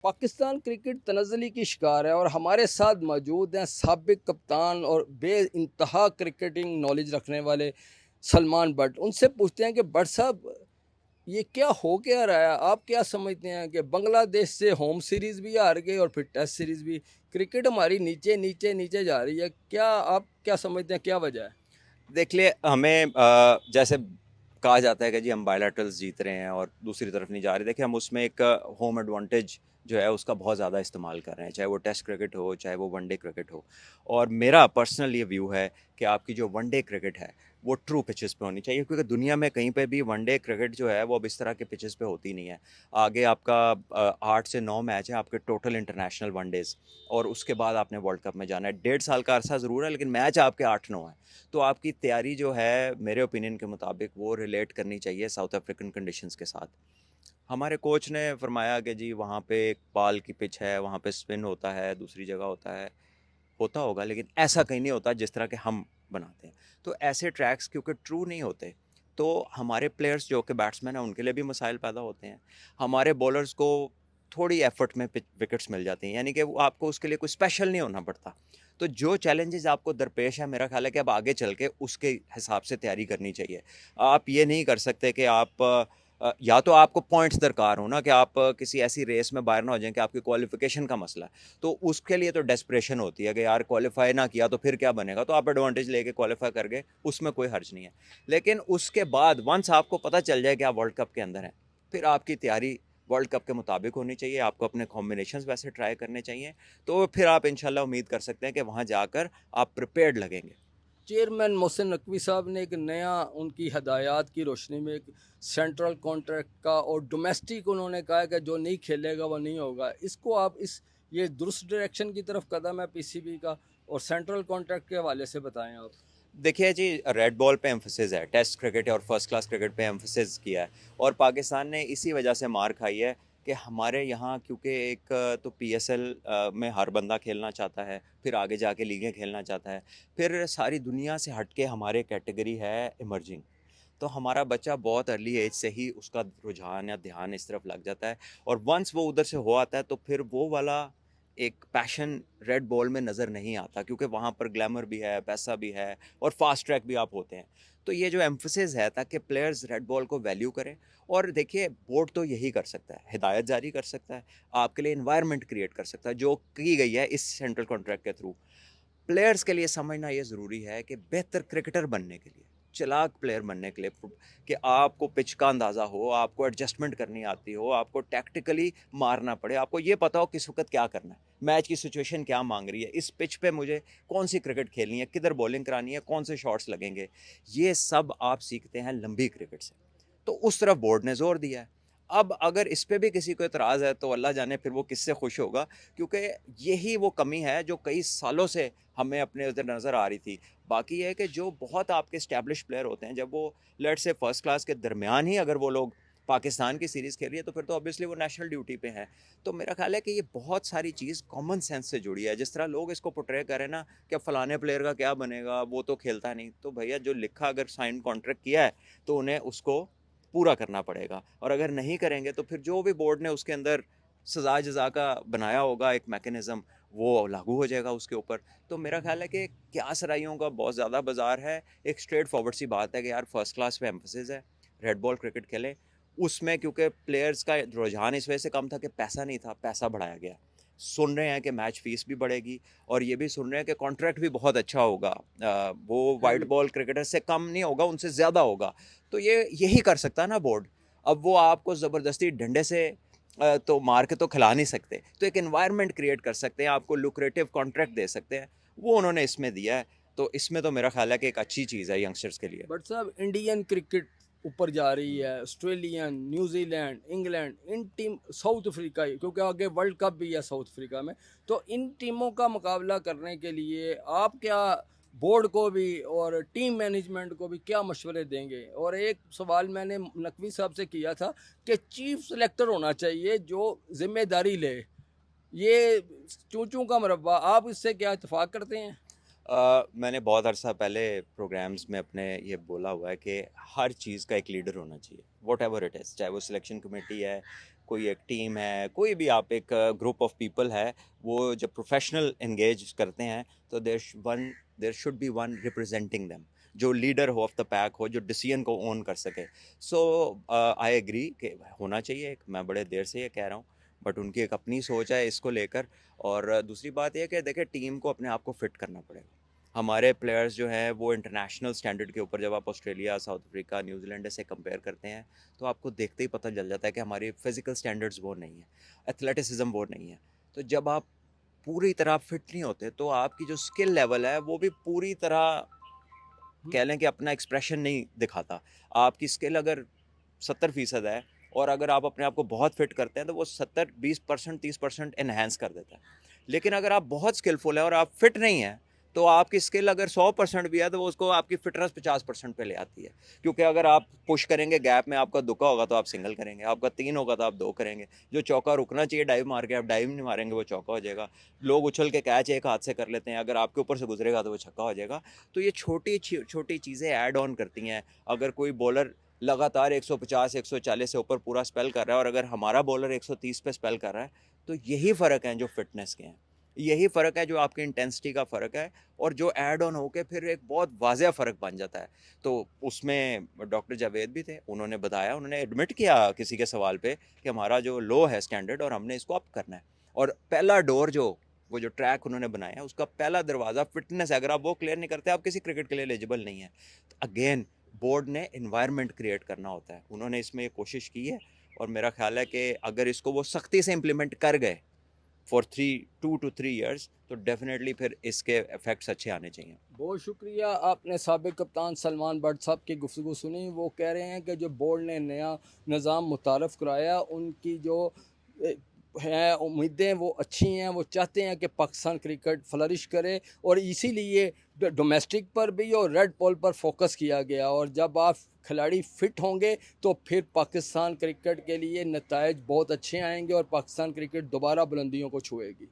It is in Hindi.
पाकिस्तान क्रिकेट तनज़्ज़ुली की शिकार है और हमारे साथ मौजूद हैं साबिक कप्तान और बेइंतहा क्रिकेटिंग नॉलेज रखने वाले सलमान बट। उनसे पूछते हैं कि बट साहब, ये क्या हो क्या रहा है? आप क्या समझते हैं कि बांग्लादेश से होम सीरीज़ भी हार गए और फिर टेस्ट सीरीज़ भी, क्रिकेट हमारी नीचे नीचे नीचे जा रही है। क्या आप क्या समझते हैं, क्या वजह है? देख लिए हमें जैसे कहा जाता है कि जी हम बायलैटरल्स जीत रहे हैं और दूसरी तरफ नहीं जा रहे। देखिए हम उसमें एक होम एडवांटेज जो है उसका बहुत ज़्यादा इस्तेमाल कर रहे हैं, चाहे वो टेस्ट क्रिकेट हो चाहे वो वनडे क्रिकेट हो। और मेरा पर्सनल ये व्यू है कि आपकी जो वनडे क्रिकेट है वो ट्रू पिचेस पे होनी चाहिए, क्योंकि दुनिया में कहीं पे भी वनडे क्रिकेट जो है वो अब इस तरह के पिचेस पे होती नहीं है। आगे आपका 8 से 9 मैच है आपके टोटल इंटरनेशनल वनडेज, और उसके बाद आपने वर्ल्ड कप में जाना है। 1.5 साल का अरसा ज़रूर है लेकिन मैच आपके 8-9 हैं। तो आपकी तैयारी जो है मेरे ओपिनियन के मुताबिक वो रिलेट करनी चाहिए साउथ अफ्रीकन कंडीशंस के साथ। हमारे कोच ने फरमाया कि जी वहाँ पे एक पाल की पिच है, वहाँ पे स्पिन होता है, दूसरी जगह होता है। होता होगा लेकिन ऐसा कहीं नहीं होता जिस तरह के हम बनाते हैं। तो ऐसे ट्रैक्स क्योंकि ट्रू नहीं होते, तो हमारे प्लेयर्स जो कि बैट्समैन हैं उनके लिए भी मसाइल पैदा होते हैं। हमारे बॉलर्स को थोड़ी एफर्ट में विकेट्स मिल जाती हैं, यानी कि वो आपको उसके लिए कोई स्पेशल नहीं होना पड़ता। तो जो चैलेंजेस आपको दरपेश है, मेरा ख्याल है कि अब आगे चल के उसके हिसाब से तैयारी करनी चाहिए। आप ये नहीं कर सकते कि आप या तो आपको पॉइंट्स दरकार हो ना, कि आप किसी ऐसी रेस में बाहर ना हो जाएं कि आपकी क्वालिफिकेशन का मसला है। तो उसके लिए तो डेस्परेशन होती है कि यार क्वालिफाई ना किया तो फिर क्या बनेगा, तो आप एडवांटेज लेके क्वालिफाई कर गए, उसमें कोई हर्ज नहीं है। लेकिन उसके बाद वंस आपको पता चल जाए कि आप वर्ल्ड कप के अंदर हैं, फिर आपकी तैयारी वर्ल्ड कप के मुताबिक होनी चाहिए। आपको अपने कॉम्बिनेशंस वैसे ट्राई करने चाहिए, तो फिर आप इंशाल्लाह उम्मीद कर सकते हैं कि वहाँ जाकर आप प्रिपेयर्ड लगेंगे। चेयरमैन मोहसिन नकवी साहब ने एक नया, उनकी हदायत की रोशनी में, एक सेंट्रल कॉन्ट्रैक्ट का और डोमेस्टिक उन्होंने कहा है कि जो नहीं खेलेगा वो नहीं होगा। इसको आप इस ये दुरुस्त डायरेक्शन की तरफ कदम है पीसीबी का, और सेंट्रल कॉन्ट्रैक्ट के हवाले से बताएं आप। देखिए जी, रेड बॉल पे एम्फोसिस है, टेस्ट क्रिकेट और फर्स्ट क्लास क्रिकेट पे एम्फोसिस किया है। और पाकिस्तान ने इसी वजह से मार खाई है कि हमारे यहाँ क्योंकि एक तो पीएसएल में हर बंदा खेलना चाहता है, फिर आगे जाके लीगें खेलना चाहता है, फिर सारी दुनिया से हट के हमारे कैटेगरी है इमर्जिंग। तो हमारा बच्चा बहुत अर्ली एज से ही उसका रुझान या ध्यान इस तरफ लग जाता है, और वंस वो उधर से हो आता है तो फिर वो वाला एक पैशन रेड बॉल में नज़र नहीं आता, क्योंकि वहाँ पर ग्लैमर भी है, पैसा भी है, और फास्ट ट्रैक भी आप होते हैं। तो ये जो एम्फोसिस है ताकि प्लेयर्स रेड बॉल को वैल्यू करें। और देखिए बोर्ड तो यही कर सकता है, हिदायत जारी कर सकता है, आपके लिए इन्वायरमेंट क्रिएट कर सकता है, जो की गई है इस सेंट्रल कॉन्ट्रैक्ट के थ्रू। प्लेयर्स के लिए समझना ये ज़रूरी है कि बेहतर क्रिकेटर बनने के लिए, चालाक प्लेयर बनने के लिए, कि आपको पिच का अंदाज़ा हो, आपको एडजस्टमेंट करनी आती हो, आपको टैक्टिकली मारना पड़े, आपको ये पता हो किस वक्त क्या करना है, मैच की सिचुएशन क्या मांग रही है, इस पिच पे मुझे कौन सी क्रिकेट खेलनी है, किधर बॉलिंग करानी है, कौन से शॉट्स लगेंगे। ये सब आप सीखते हैं लंबी क्रिकेट से। तो उस तरफ बोर्ड ने जोर दिया है। अब अगर इस पे भी किसी को एतराज़ है तो अल्लाह जाने फिर वो किससे खुश होगा, क्योंकि यही वो कमी है जो कई सालों से हमें अपने उधर नज़र आ रही थी। बाकी ये है कि जो बहुत आपके एस्टैब्लिश प्लेयर होते हैं, जब वो लेट से फर्स्ट क्लास के दरमियान ही अगर वो लोग पाकिस्तान की सीरीज़ खेल रही है, तो फिर तो ऑब्वियसली वो नेशनल ड्यूटी पे हैं। तो मेरा ख्याल है कि ये बहुत सारी चीज़ कॉमन सेंस से जुड़ी है। जिस तरह लोग इसको पोर्ट्रे कर रहे हैं ना कि फलाने प्लेयर का क्या बनेगा, वो तो खेलता नहीं, तो भैया जो लिखा अगर साइन कॉन्ट्रैक्ट किया है तो उन्हें उसको पूरा करना पड़ेगा। और अगर नहीं करेंगे तो फिर जो भी बोर्ड ने उसके अंदर सज़ा जज़ा का बनाया होगा एक मैकेनिज़्म, वो लागू हो जाएगा उसके ऊपर। तो मेरा ख्याल है कि क्या सराइयों का बहुत ज़्यादा बाज़ार है। एक स्ट्रेट फॉरवर्ड सी बात है कि यार फर्स्ट क्लास पे एम्फोसिस है, रेड बॉल क्रिकेट खेलें। उसमें क्योंकि प्लेयर्स का रुझान इस वजह से कम था कि पैसा नहीं था, पैसा बढ़ाया गया। सुन रहे हैं कि मैच फीस भी बढ़ेगी, और ये भी सुन रहे हैं कि कॉन्ट्रैक्ट भी बहुत अच्छा होगा। वो वाइट बॉल क्रिकेटर से कम नहीं होगा, उनसे ज़्यादा होगा। तो ये यही कर सकता है ना बोर्ड। अब वो आपको ज़बरदस्ती डंडे से तो मार के तो खिला नहीं सकते, तो एक एनवायरनमेंट क्रिएट कर सकते हैं, आपको लुक्रेटिव कॉन्ट्रैक्ट दे सकते हैं। वो उन्होंने इसमें दिया है। तो इसमें तो मेरा ख्याल है कि एक अच्छी चीज़ है यंगस्टर्स के लिए। बट साहब, इंडियन क्रिकेट ऊपर जा रही है, ऑस्ट्रेलियन, न्यूजीलैंड, इंग्लैंड, इन टीम, साउथ अफ्रीका, क्योंकि आगे वर्ल्ड कप भी है साउथ अफ्रीका में। तो इन टीमों का मुकाबला करने के लिए आप क्या बोर्ड को भी और टीम मैनेजमेंट को भी क्या मशवरे देंगे? और एक सवाल मैंने नकवी साहब से किया था कि चीफ सेलेक्टर होना चाहिए जो जिम्मेदारी ले। ये चूं चूं का मरब्बा, आप इससे क्या इतफाक करते हैं? मैंने बहुत अरसा पहले प्रोग्राम्स में अपने ये बोला हुआ है कि हर चीज़ का एक लीडर होना चाहिए, वॉट एवर इट इज़, चाहे वो सिलेक्शन कमेटी है, कोई एक टीम है, कोई भी आप एक ग्रुप ऑफ पीपल है, वो जब प्रोफेशनल एंगेज करते हैं तो there should be one representing them, जो लीडर हो ऑफ द पैक हो, जो डिसीजन को ओन कर सके। सो आई एग्री कि होना चाहिए, मैं बड़े देर से ये कह रहा हूँ, बट उनकी एक अपनी सोच है इसको लेकर। और दूसरी बात यह कि देखिए, टीम को अपने आप को फिट करना पड़ेगा। हमारे प्लेयर्स जो हैं वो इंटरनेशनल स्टैंडर्ड के ऊपर, जब आप ऑस्ट्रेलिया, साउथ अफ्रीका, न्यूजीलैंड से कंपेयर करते हैं तो आपको देखते ही पता चल जाता है कि हमारी फिजिकल स्टैंडर्ड्स वो नहीं है, एथलेटिसिज्म वो नहीं है। तो जब आप पूरी तरह फिट नहीं होते तो आपकी जो स्किल लेवल है वो भी पूरी तरह कह लें कि अपना एक्सप्रेशन नहीं दिखाता। आपकी स्किल अगर 70% है और अगर आप अपने आप को बहुत फिट करते हैं तो वो 70, 20%, 30% इन्हेंस कर देता है। लेकिन अगर आप बहुत स्किलफुल हैं और आप फिट नहीं हैं तो आपकी स्किल अगर 100% भी है तो वो उसको आपकी फिटनेस 50% पे ले आती है। क्योंकि अगर आप पुश करेंगे गैप में, आपका दुक्का होगा तो आप सिंगल करेंगे, आपका 3 होगा तो आप 2 करेंगे, जो चौका रुकना चाहिए डाइव मार के आप डाइव नहीं मारेंगे, वो चौका हो जाएगा। लोग उछल के कैच एक हाथ से कर लेते हैं, अगर आपके ऊपर से गुजरेगा तो वो छक्का हो जाएगा। तो ये छोटी छोटी चीज़ें ऐड ऑन करती हैं। अगर कोई बॉलर लगातार 150 140 से ऊपर पूरा स्पेल कर रहा है और अगर हमारा बॉलर 130 पे स्पेल कर रहा है, तो यही फ़र्क है जो फिटनेस के हैं, यही फ़र्क है जो आपकी इंटेंसिटी का फ़र्क है, और जो ऐड ऑन होके फिर एक बहुत वाज़ेह फ़र्क बन जाता है। तो उसमें डॉक्टर जावेद भी थे, उन्होंने बताया, उन्होंने एडमिट किया किसी के सवाल पे कि हमारा जो लो है स्टैंडर्ड और हमने इसको अप करना है। और पहला डोर जो वो जो ट्रैक उन्होंने बनाया, उसका पहला दरवाज़ा फिटनेस है। अगर आप वो क्लियर नहीं करते, आप किसी क्रिकेट के लिए एलिजिबल नहीं है। तो अगेन बोर्ड ने इन्वायरमेंट क्रिएट करना होता है, उन्होंने इसमें ये कोशिश की है। और मेरा ख्याल है कि अगर इसको वो सख्ती से इम्प्लीमेंट कर गए फॉर 2 to 3 years, तो डेफिनेटली फिर इसके इफेक्ट्स अच्छे आने चाहिए। बहुत शुक्रिया, आपने साबिक कप्तान सलमान बट साहब की गुफ्तगू सुनी। वो कह रहे हैं कि जो बोर्ड ने नया निज़ाम मुतारफ़ कराया, उनकी जो ए, हैं उम्मीदें वो अच्छी हैं। वो चाहते हैं कि पाकिस्तान क्रिकेट फ्लरिश करे, और इसीलिए डोमेस्टिक पर भी और रेड बॉल पर फोकस किया गया। और जब आप खिलाड़ी फिट होंगे तो फिर पाकिस्तान क्रिकेट के लिए नतायज बहुत अच्छे आएंगे और पाकिस्तान क्रिकेट दोबारा बुलंदियों को छुएगी।